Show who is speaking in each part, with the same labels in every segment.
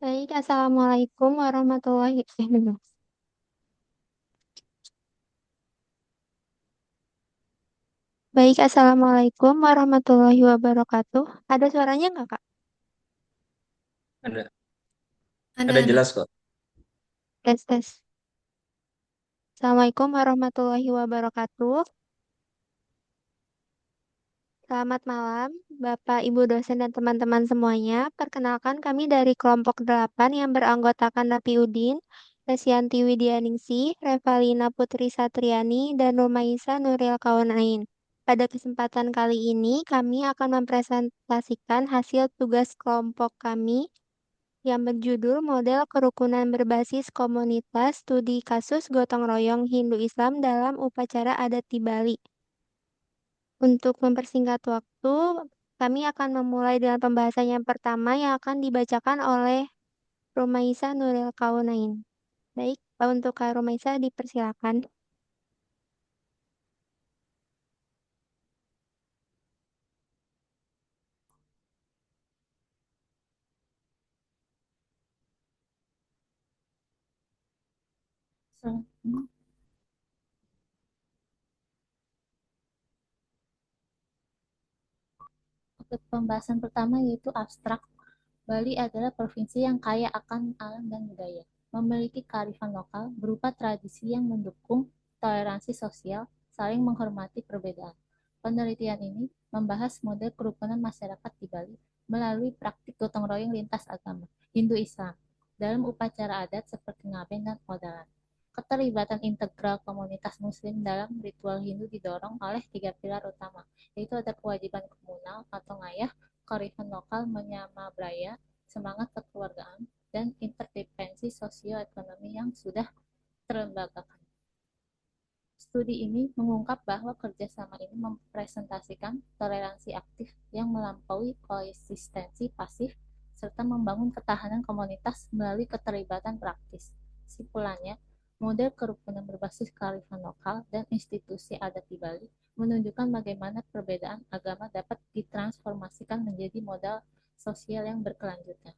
Speaker 1: Baik, Assalamualaikum warahmatullahi wabarakatuh. Baik, Assalamualaikum warahmatullahi wabarakatuh. Ada suaranya nggak, Kak?
Speaker 2: Ada,
Speaker 1: Ada,
Speaker 2: ada
Speaker 1: ada.
Speaker 2: jelas kok.
Speaker 1: Tes, tes. Assalamualaikum warahmatullahi wabarakatuh. Selamat malam, Bapak, Ibu dosen, dan teman-teman semuanya. Perkenalkan kami dari kelompok 8 yang beranggotakan Napi Udin, Resianti Widianingsih, Revalina Putri Satriani, dan Rumaisa Nuril Kaunain. Pada kesempatan kali ini, kami akan mempresentasikan hasil tugas kelompok kami yang berjudul Model Kerukunan Berbasis Komunitas Studi Kasus Gotong Royong Hindu Islam dalam Upacara Adat di Bali. Untuk mempersingkat waktu, kami akan memulai dengan pembahasan yang pertama yang akan dibacakan oleh Rumaisa Nuril Kaunain. Baik, untuk Kak Rumaisa dipersilakan.
Speaker 3: So, Untuk pembahasan pertama yaitu abstrak. Bali adalah provinsi yang kaya akan alam dan budaya, memiliki kearifan lokal berupa tradisi yang mendukung toleransi sosial, saling menghormati perbedaan. Penelitian ini membahas model kerukunan masyarakat di Bali melalui praktik gotong royong lintas agama, Hindu-Islam, dalam upacara adat seperti ngaben dan odalan. Keterlibatan integral komunitas muslim dalam ritual Hindu didorong oleh tiga pilar utama, yaitu ada kewajiban komunal atau ngayah, kearifan lokal menyama braya, semangat kekeluargaan, dan interdependensi sosioekonomi yang sudah terlembagakan. Studi ini mengungkap bahwa kerjasama ini mempresentasikan toleransi aktif yang melampaui koeksistensi pasif serta membangun ketahanan komunitas melalui keterlibatan praktis. Simpulannya, model kerukunan berbasis kearifan lokal dan institusi adat di Bali menunjukkan bagaimana perbedaan agama dapat ditransformasikan menjadi modal sosial yang berkelanjutan.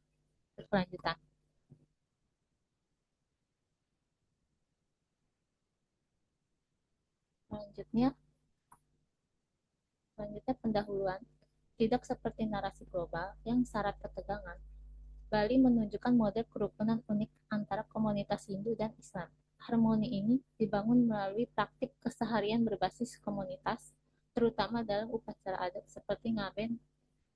Speaker 3: Selanjutnya, Selanjutnya pendahuluan, tidak seperti narasi global yang syarat ketegangan, Bali menunjukkan model kerukunan unik antara komunitas Hindu dan Islam. Harmoni ini dibangun melalui praktik keseharian berbasis komunitas, terutama dalam upacara adat seperti ngaben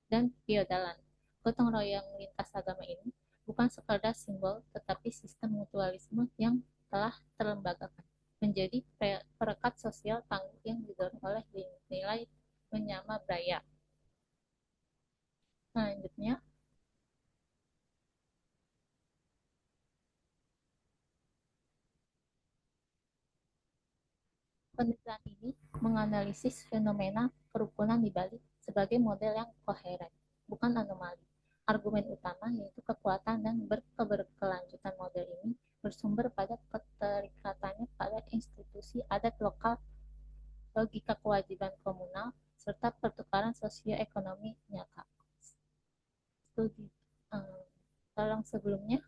Speaker 3: dan piodalan. Gotong royong lintas agama ini bukan sekadar simbol, tetapi sistem mutualisme yang telah terlembagakan, menjadi perekat sosial tangguh yang didorong oleh nilai menyama braya. Selanjutnya, penelitian ini menganalisis fenomena kerukunan di Bali sebagai model yang koheren, bukan anomali. Argumen utama yaitu kekuatan dan berkeberkelanjutan model ini bersumber pada keterikatannya pada institusi adat lokal, logika kewajiban komunal, serta pertukaran sosioekonomi nyata. Studi tolong sebelumnya.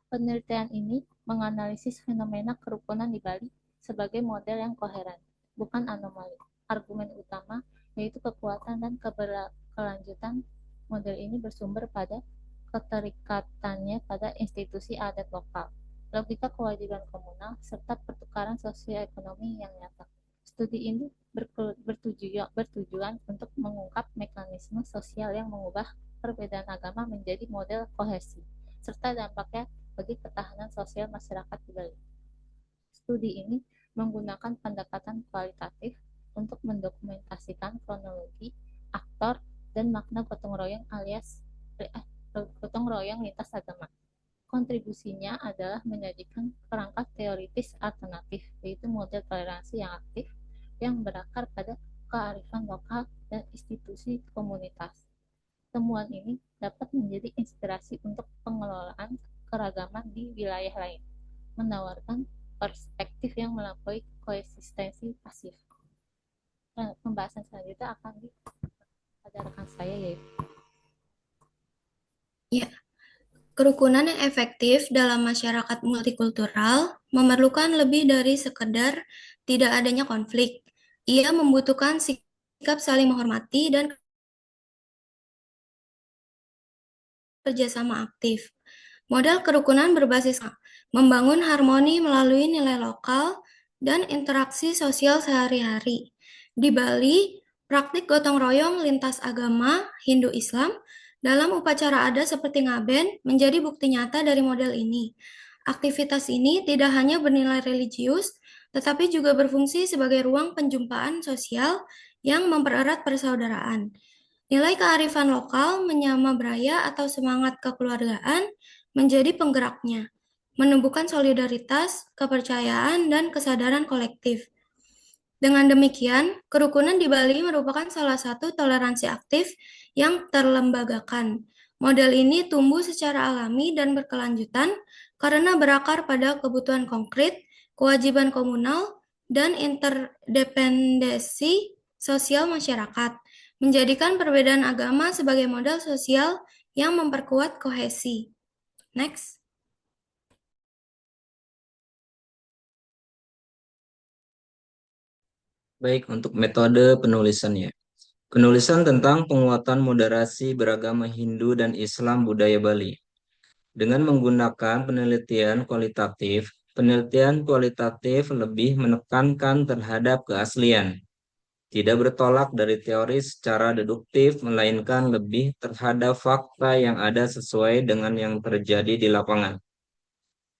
Speaker 3: Penelitian ini menganalisis fenomena kerukunan di Bali sebagai model yang koheren, bukan anomali. Argumen utama yaitu kekuatan dan keberkelanjutan model ini bersumber pada keterikatannya pada institusi adat lokal, logika kewajiban komunal, serta pertukaran sosioekonomi yang nyata. Studi ini bertujuan untuk mengungkap mekanisme sosial yang mengubah perbedaan agama menjadi model kohesi, serta dampaknya bagi ketahanan sosial masyarakat di Bali. Studi ini menggunakan pendekatan kualitatif untuk mendokumentasikan kronologi, aktor, dan makna gotong royong alias gotong royong lintas agama. Kontribusinya adalah menyajikan kerangka teoritis alternatif, yaitu model toleransi yang aktif yang berakar pada kearifan lokal dan institusi komunitas. Temuan ini dapat menjadi inspirasi untuk pengelolaan keragaman di wilayah lain, menawarkan perspektif yang melampaui koeksistensi pasif. Nah, pembahasan selanjutnya akan pada rekan saya yaitu
Speaker 4: Ya, kerukunan yang efektif dalam masyarakat multikultural memerlukan lebih dari sekedar tidak adanya konflik. Ia membutuhkan sikap saling menghormati dan kerjasama aktif. Model kerukunan berbasis membangun harmoni melalui nilai lokal dan interaksi sosial sehari-hari. Di Bali, praktik gotong royong lintas agama Hindu-Islam dalam upacara adat seperti ngaben menjadi bukti nyata dari model ini. Aktivitas ini tidak hanya bernilai religius, tetapi juga berfungsi sebagai ruang penjumpaan sosial yang mempererat persaudaraan. Nilai kearifan lokal, menyama Braya atau semangat kekeluargaan menjadi penggeraknya, menumbuhkan solidaritas, kepercayaan, dan kesadaran kolektif. Dengan demikian, kerukunan di Bali merupakan salah satu toleransi aktif yang terlembagakan. Model ini tumbuh secara alami dan berkelanjutan karena berakar pada kebutuhan konkret, kewajiban komunal, dan interdependensi sosial masyarakat, menjadikan perbedaan agama sebagai modal sosial yang memperkuat kohesi. Next.
Speaker 2: Baik, untuk metode penulisannya. Penulisan tentang penguatan moderasi beragama Hindu dan Islam budaya Bali. Dengan menggunakan penelitian kualitatif lebih menekankan terhadap keaslian. Tidak bertolak dari teori secara deduktif, melainkan lebih terhadap fakta yang ada sesuai dengan yang terjadi di lapangan.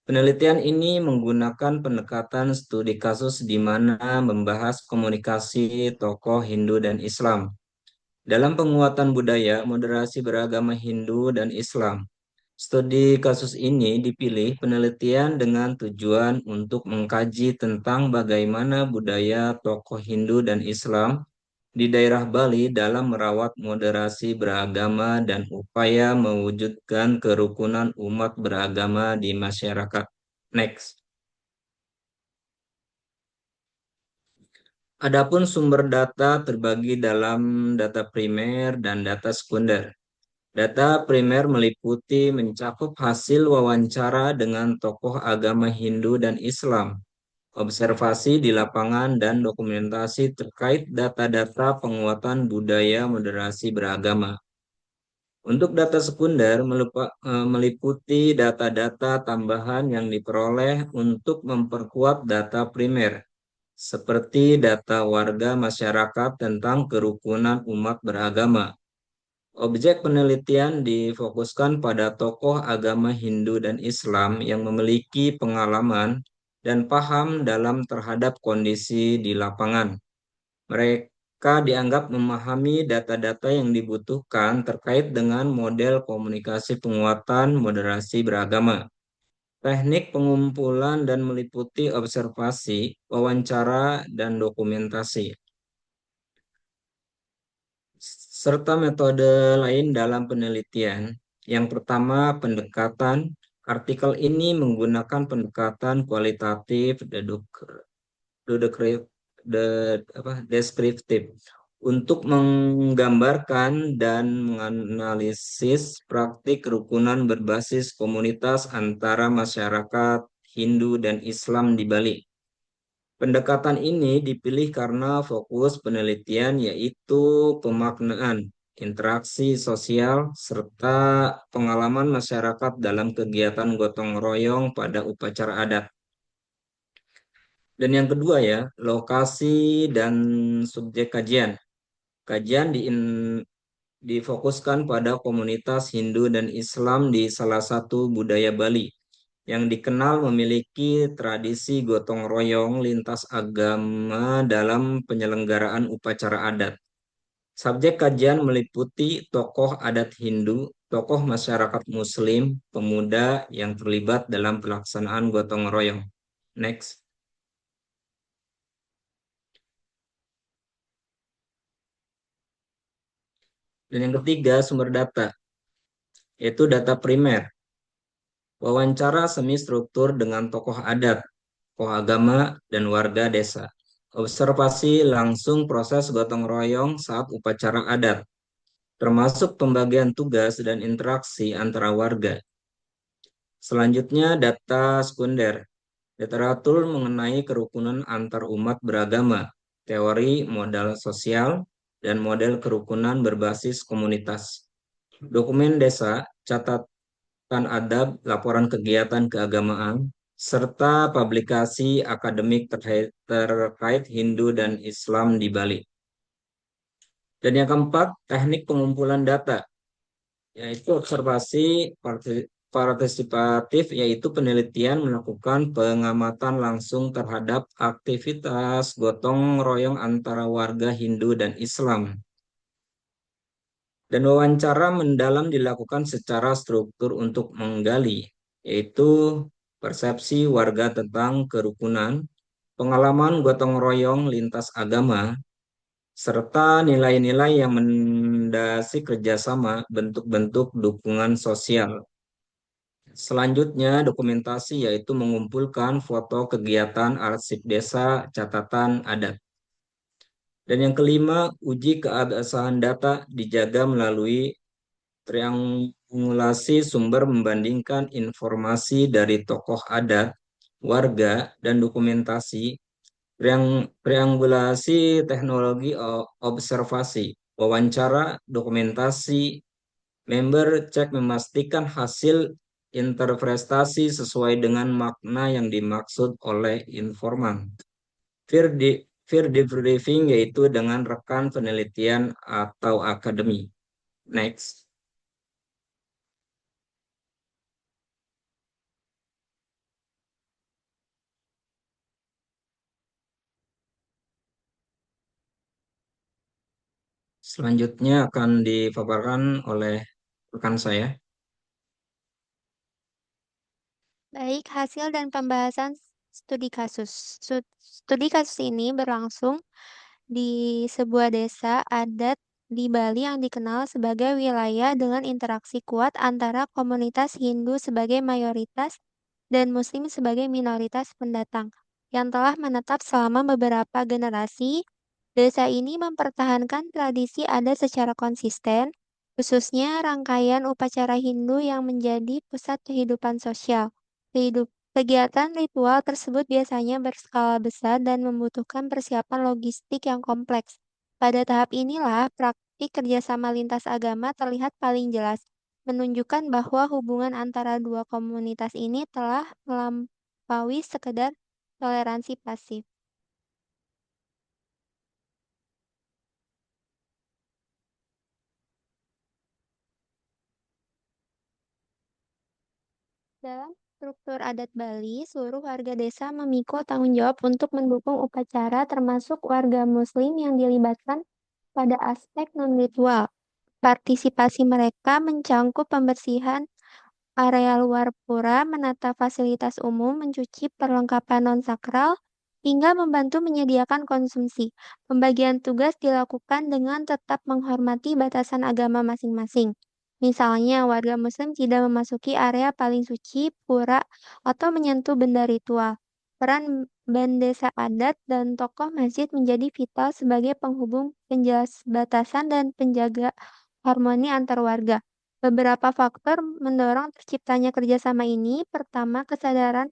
Speaker 2: Penelitian ini menggunakan pendekatan studi kasus di mana membahas komunikasi tokoh Hindu dan Islam. Dalam penguatan budaya moderasi beragama Hindu dan Islam, studi kasus ini dipilih penelitian dengan tujuan untuk mengkaji tentang bagaimana budaya tokoh Hindu dan Islam di daerah Bali dalam merawat moderasi beragama dan upaya mewujudkan kerukunan umat beragama di masyarakat. Next. Adapun sumber data terbagi dalam data primer dan data sekunder. Data primer meliputi mencakup hasil wawancara dengan tokoh agama Hindu dan Islam, observasi di lapangan, dan dokumentasi terkait data-data penguatan budaya moderasi beragama. Untuk data sekunder meliputi data-data tambahan yang diperoleh untuk memperkuat data primer, seperti data warga masyarakat tentang kerukunan umat beragama. Objek penelitian difokuskan pada tokoh agama Hindu dan Islam yang memiliki pengalaman dan paham dalam terhadap kondisi di lapangan. Mereka dianggap memahami data-data yang dibutuhkan terkait dengan model komunikasi penguatan moderasi beragama. Teknik pengumpulan dan meliputi observasi, wawancara, dan dokumentasi. Serta metode lain dalam penelitian. Yang pertama, pendekatan. Artikel ini menggunakan pendekatan kualitatif deskriptif untuk menggambarkan dan menganalisis praktik kerukunan berbasis komunitas antara masyarakat Hindu dan Islam di Bali. Pendekatan ini dipilih karena fokus penelitian yaitu pemaknaan, interaksi sosial, serta pengalaman masyarakat dalam kegiatan gotong royong pada upacara adat. Dan yang kedua ya, lokasi dan subjek kajian. Kajian difokuskan pada komunitas Hindu dan Islam di salah satu budaya Bali, yang dikenal memiliki tradisi gotong royong lintas agama dalam penyelenggaraan upacara adat. Subjek kajian meliputi tokoh adat Hindu, tokoh masyarakat Muslim, pemuda yang terlibat dalam pelaksanaan gotong royong. Next. Dan yang ketiga, sumber data, yaitu data primer. Wawancara semi struktur dengan tokoh adat, tokoh agama, dan warga desa. Observasi langsung proses gotong royong saat upacara adat, termasuk pembagian tugas dan interaksi antara warga. Selanjutnya, data sekunder. Literatur mengenai kerukunan antar umat beragama, teori modal sosial, dan model kerukunan berbasis komunitas. Dokumen desa, catatan adab, laporan kegiatan keagamaan, serta publikasi akademik terkait Hindu dan Islam di Bali. Dan yang keempat, teknik pengumpulan data, yaitu observasi partisipatif, yaitu penelitian melakukan pengamatan langsung terhadap aktivitas gotong royong antara warga Hindu dan Islam. Dan wawancara mendalam dilakukan secara struktur untuk menggali, yaitu persepsi warga tentang kerukunan, pengalaman gotong royong lintas agama, serta nilai-nilai yang mendasari kerjasama, bentuk-bentuk dukungan sosial. Selanjutnya, dokumentasi, yaitu mengumpulkan foto kegiatan, arsip desa, catatan adat. Dan yang kelima, uji keabsahan data dijaga melalui triangulasi sumber membandingkan informasi dari tokoh adat, warga, dan dokumentasi. Triangulasi teknologi observasi, wawancara, dokumentasi, member cek memastikan hasil interpretasi sesuai dengan makna yang dimaksud oleh informan. Peer debriefing, yaitu dengan rekan penelitian atau akademi. Next. Selanjutnya akan dipaparkan oleh rekan saya.
Speaker 1: Baik, hasil dan pembahasan studi kasus. Studi kasus ini berlangsung di sebuah desa adat di Bali yang dikenal sebagai wilayah dengan interaksi kuat antara komunitas Hindu sebagai mayoritas dan Muslim sebagai minoritas pendatang yang telah menetap selama beberapa generasi. Desa ini mempertahankan tradisi adat secara konsisten, khususnya rangkaian upacara Hindu yang menjadi pusat kehidupan sosial. Kegiatan ritual tersebut biasanya berskala besar dan membutuhkan persiapan logistik yang kompleks. Pada tahap inilah praktik kerjasama lintas agama terlihat paling jelas, menunjukkan bahwa hubungan antara dua komunitas ini telah melampaui sekedar toleransi pasif. Dalam struktur adat Bali, seluruh warga desa memikul tanggung jawab untuk mendukung upacara, termasuk warga Muslim yang dilibatkan pada aspek non-ritual. Partisipasi mereka mencangkup pembersihan area luar pura, menata fasilitas umum, mencuci perlengkapan non-sakral, hingga membantu menyediakan konsumsi. Pembagian tugas dilakukan dengan tetap menghormati batasan agama masing-masing. Misalnya, warga Muslim tidak memasuki area paling suci, pura, atau menyentuh benda ritual. Peran bandesa adat dan tokoh masjid menjadi vital sebagai penghubung, penjelas batasan, dan penjaga harmoni antar warga. Beberapa faktor mendorong terciptanya kerjasama ini. Pertama, kesadaran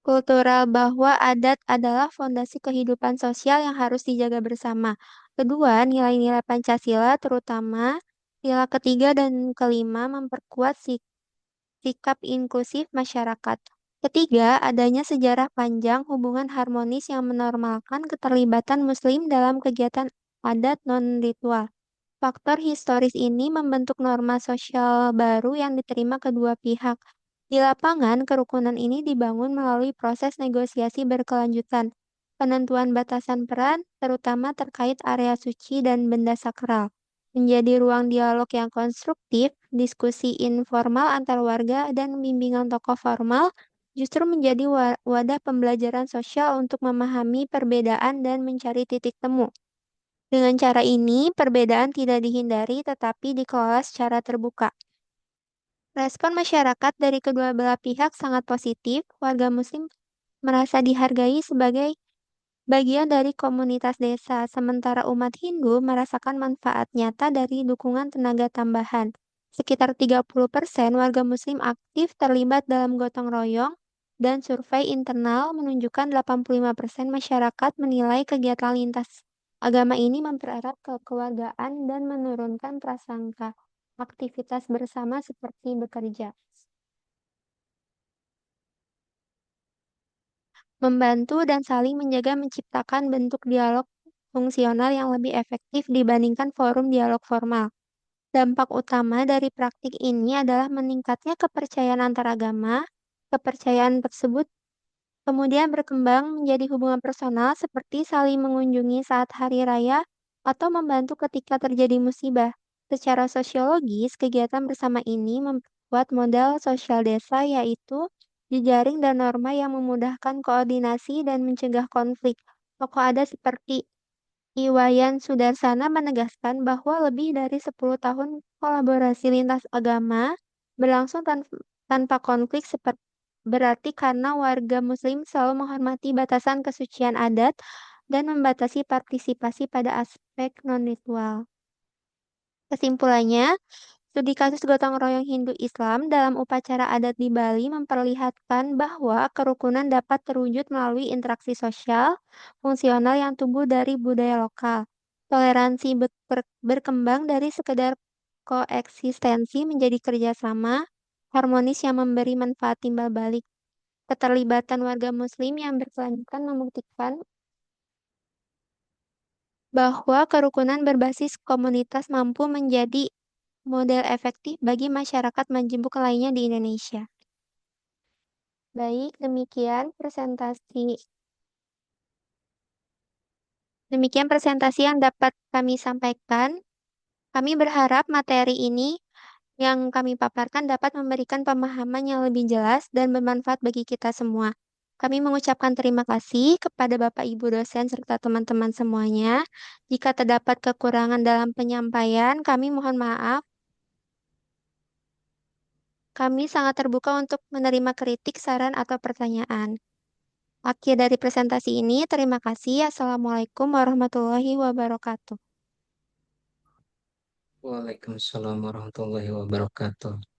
Speaker 1: kultural bahwa adat adalah fondasi kehidupan sosial yang harus dijaga bersama. Kedua, nilai-nilai Pancasila, terutama sila ketiga dan kelima, memperkuat sikap inklusif masyarakat. Ketiga, adanya sejarah panjang hubungan harmonis yang menormalkan keterlibatan Muslim dalam kegiatan adat non-ritual. Faktor historis ini membentuk norma sosial baru yang diterima kedua pihak. Di lapangan, kerukunan ini dibangun melalui proses negosiasi berkelanjutan, penentuan batasan peran, terutama terkait area suci dan benda sakral, menjadi ruang dialog yang konstruktif, diskusi informal antar warga, dan bimbingan tokoh formal justru menjadi wadah pembelajaran sosial untuk memahami perbedaan dan mencari titik temu. Dengan cara ini, perbedaan tidak dihindari tetapi dikelola secara terbuka. Respon masyarakat dari kedua belah pihak sangat positif. Warga Muslim merasa dihargai sebagai bagian dari komunitas desa, sementara umat Hindu merasakan manfaat nyata dari dukungan tenaga tambahan. Sekitar 30% warga Muslim aktif terlibat dalam gotong royong, dan survei internal menunjukkan 85% masyarakat menilai kegiatan lintas agama ini mempererat kekeluargaan dan menurunkan prasangka aktivitas bersama seperti bekerja. Membantu dan saling menjaga menciptakan bentuk dialog fungsional yang lebih efektif dibandingkan forum dialog formal. Dampak utama dari praktik ini adalah meningkatnya kepercayaan antaragama. Kepercayaan tersebut kemudian berkembang menjadi hubungan personal seperti saling mengunjungi saat hari raya atau membantu ketika terjadi musibah. Secara sosiologis, kegiatan bersama ini membuat model sosial desa yaitu jejaring dan norma yang memudahkan koordinasi dan mencegah konflik. Tokoh adat seperti Iwayan Sudarsana menegaskan bahwa lebih dari 10 tahun kolaborasi lintas agama berlangsung tanpa konflik berarti karena warga Muslim selalu menghormati batasan kesucian adat dan membatasi partisipasi pada aspek non-ritual. Kesimpulannya, studi kasus gotong royong Hindu-Islam dalam upacara adat di Bali memperlihatkan bahwa kerukunan dapat terwujud melalui interaksi sosial, fungsional yang tumbuh dari budaya lokal. Toleransi berkembang dari sekedar koeksistensi menjadi kerjasama, harmonis yang memberi manfaat timbal balik. Keterlibatan warga Muslim yang berkelanjutan membuktikan bahwa kerukunan berbasis komunitas mampu menjadi model efektif bagi masyarakat majemuk lainnya di Indonesia. Baik, demikian presentasi yang dapat kami sampaikan. Kami berharap materi ini yang kami paparkan dapat memberikan pemahaman yang lebih jelas dan bermanfaat bagi kita semua. Kami mengucapkan terima kasih kepada Bapak Ibu dosen serta teman-teman semuanya. Jika terdapat kekurangan dalam penyampaian, kami mohon maaf. Kami sangat terbuka untuk menerima kritik, saran, atau pertanyaan. Akhir dari presentasi ini, terima kasih. Assalamualaikum warahmatullahi wabarakatuh.
Speaker 2: Waalaikumsalam warahmatullahi wabarakatuh.